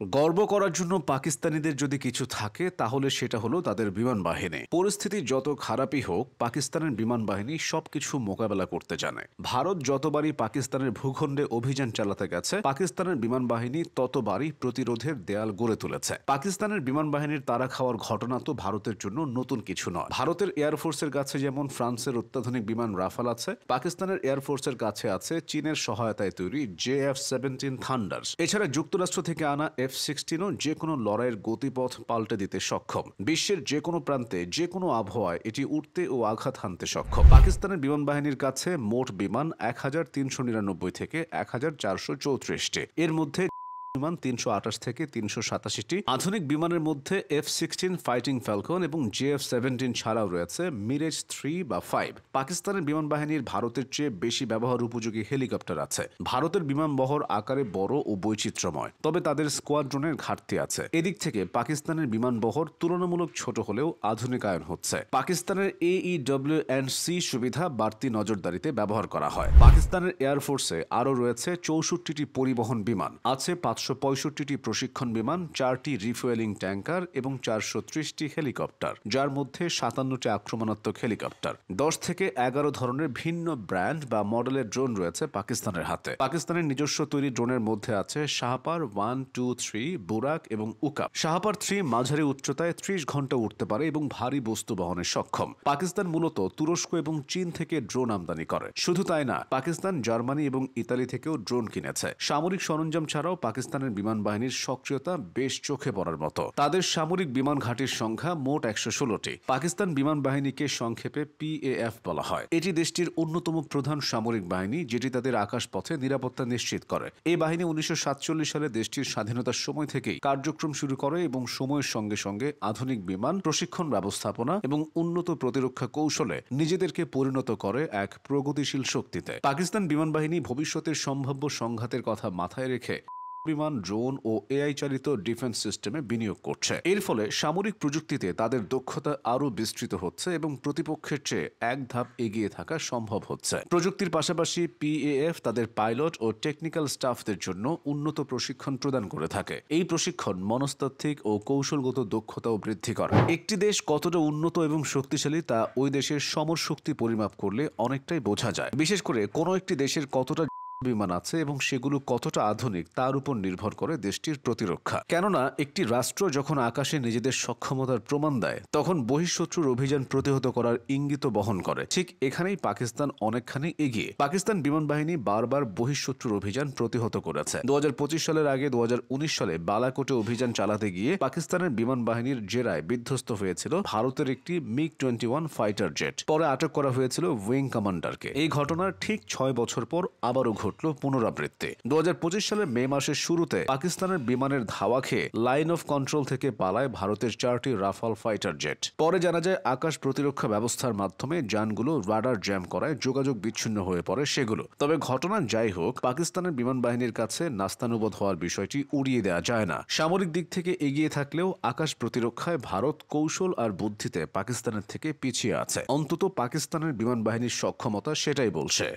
গর্ব করার জন্য পাকিস্তানিদের যদি কিছু থাকে তাহলে সেটা হলো তাদের বিমান বাহিনী। পরিস্থিতি যত খারাপই হোক, পাকিস্তানের বিমান বাহিনী সবকিছু মোকাবেলা করতে জানে। ভারত যতবারই পাকিস্তানের ভূখণ্ডে অভিযান চালাতে গেছে, পাকিস্তানের বিমান বাহিনী ততবারই প্রতিরোধের দেয়াল গড়ে তুলেছে। পাকিস্তানের বিমান বাহিনীর তাড়া খাওয়ার ঘটনা তো ভারতের জন্য নতুন কিছু নয়। ভারতের এয়ারফোর্সের কাছে যেমন ফ্রান্সের অত্যাধুনিক বিমান রাফাল আছে, পাকিস্তানের এয়ারফোর্সের কাছে আছে চীনের সহায়তায় তৈরি JF-17 থান্ডার্স। এছাড়া যুক্তরাষ্ট্র থেকে আনা F-16ও যে কোনো লড়াইয়ের গতিপথ পাল্টে দিতে সক্ষম। বিশ্বের যে কোনো প্রান্তে যে কোনো আবহাওয়ায় এটি উঠতে ও আঘাত হানতে সক্ষম। পাকিস্তানের বিমান বাহিনীর কাছে মোট বিমান 1399 থেকে 1434টি। এর মধ্যে বিমান 328 থেকে 387টি। আধুনিক বিমানের মধ্যে F-16 ফাইটিং ফ্যালকন এবং JF-17 ছাড়াও রয়েছে মিরেজ 3 বা 5। পাকিস্তানের বিমান বাহিনীর ভারতের চেয়ে বেশি ব্যবহার উপযোগী হেলিকপ্টার আছে। ভারতের বিমান বহর আকারে বড় ও বৈচিত্র্যময়, তবে তাদের স্কোয়াড্রনের ঘাটতি আছে। এদিক থেকে পাকিস্তানের বিমান বহর তুলনামূলক ছোট হলেও আধুনিকায়ন হচ্ছে। পাকিস্তানের AEW&C সুবিধা বাড়তি নজরদারিতে ব্যবহার করা হয়। পাকিস্তানের এয়ারফোর্সে আরও রয়েছে 64টি পরিবহন বিমান, আছে 565টি প্রশিক্ষণ বিমান, 4টি রিফুয়েলিং ট্যাঙ্কার এবং 430টি হেলিকপ্টার, যার মধ্যে 57টি আক্রমণাত্মক হেলিকপ্টার। 10 থেকে 11 ধরনের ভিন্ন ব্র্যান্ড বা মডেলের ড্রোন রয়েছে পাকিস্তানের হাতে। পাকিস্তানের নিজস্ব তৈরি ড্রোনের মধ্যে আছে শাহপার 1, 2, 3, বুরাক এবং উকাপ। শাহপার 3 মাঝারি উচ্চতায় 30 ঘন্টা উঠতে পারে এবং ভারী বস্তু বহনে সক্ষম। পাকিস্তান মূলত তুরস্ক এবং চীন থেকে ড্রোন আমদানি করে। শুধু তাই না, পাকিস্তান জার্মানি এবং ইতালি থেকেও ড্রোন কিনেছে। সামরিক সরঞ্জাম ছাড়াও পাকিস্তানের বিমান বাহিনীর সক্রিয়তা বেশ চোখে পড়ার মতো। তাদের সামরিক বিমান ঘাঁটির সংখ্যা মোট 116টি। পাকিস্তান বিমান বাহিনীকে সংক্ষেপে PAF বলা হয়। এটি দেশটির অন্যতম প্রধান সামরিক বাহিনী, যেটি তাদের আকাশপথে নিরাপত্তা নিশ্চিত করে। এই বাহিনী 1947 সালে দেশটির স্বাধীনতার সময় থেকেই কার্যক্রম শুরু করে এবং সময়ের সঙ্গে সঙ্গে আধুনিক বিমান প্রশিক্ষণ ব্যবস্থাপনা এবং উন্নত প্রতিরক্ষা কৌশলে নিজেদেরকে পরিণত করে এক প্রগতিশীল শক্তিতে। পাকিস্তান বিমান বাহিনী ভবিষ্যতের সম্ভাব্য সংঘাতের কথা মাথায় রেখে বিমান, ড্রোন ও AI চালিত ডিফেন্স সিস্টেমে বিনিয়োগ করছে। এর ফলে সামরিক প্রযুক্তিতে তাদের দক্ষতা আরও বিস্তৃত হচ্ছে এবং প্রতিপক্ষের চেয়ে এক ধাপ এগিয়ে থাকা সম্ভব হচ্ছে। প্রযুক্তির পাশাপাশি PAF তাদের পাইলট ও টেকনিক্যাল স্টাফদের জন্য উন্নত প্রশিক্ষণ প্রদান করে থাকে। এই প্রশিক্ষণ মনস্তাত্ত্বিক ও কৌশলগত দক্ষতাও বৃদ্ধি করে। একটি দেশ কতটা উন্নত এবং শক্তিশালী তা ওই দেশের সমর শক্তি পরিমাপ করলে অনেকটাই বোঝা যায়। বিশেষ করে কোনো একটি দেশের কতটা বিমান আছে এবং সেগুলো কতটা আধুনিক তার উপর নির্ভর করে দেশটির প্রতিরক্ষা। কেননা একটি রাষ্ট্র যখন আকাশে নিজেদের সক্ষমতার প্রমাণ দেয়, তখন বহিঃশত্রুর অভিযান প্রতিহত করার ইঙ্গিত বহন করে। ঠিক এখানেই পাকিস্তান অনেকখানি এগিয়ে। পাকিস্তান বিমান বাহিনী বারবার বহিঃশত্রুর অভিযান প্রতিহত করেছে। 2025 সালের আগে 2019 সালে বালাকোটে অভিযান চালাতে গিয়ে পাকিস্তানের বিমান বাহিনীর জেরায় বিধ্বস্ত হয়েছিল ভারতের একটি MiG-21 ফাইটার জেট। পরে আটক করা হয়েছিল উইং কমান্ডারকে। এই ঘটনার ঠিক 6 বছর পর আবারও ঘটল পুনরাবৃত্তি। 2025 সালের মে মাসের শুরুতে পাকিস্তানের বিমানের ধাওয়া খেয়ে লাইন অফ কন্ট্রোল থেকে পালায় ভারতের 4টি রাফাল ফাইটার জেট। পরে জানা যায় আকাশ প্রতিরক্ষা ব্যবস্থার মাধ্যমে যানগুলো রাডার জ্যাম করায় যোগাযোগ বিচ্ছিন্ন হয়ে পড়ে সেগুলো। তবে ঘটনা যাই হোক, পাকিস্তানের বিমান বাহিনীর কাছে নাস্তানুবোধ হওয়ার বিষয়টি উড়িয়ে দেওয়া যায় না। সামরিক দিক থেকে এগিয়ে থাকলেও আকাশ প্রতিরক্ষায় ভারত কৌশল আর বুদ্ধিতে পাকিস্তানের থেকে পিছিয়ে আছে। অন্তত পাকিস্তানের বিমান বাহিনীর সক্ষমতা সেটাই বলছে।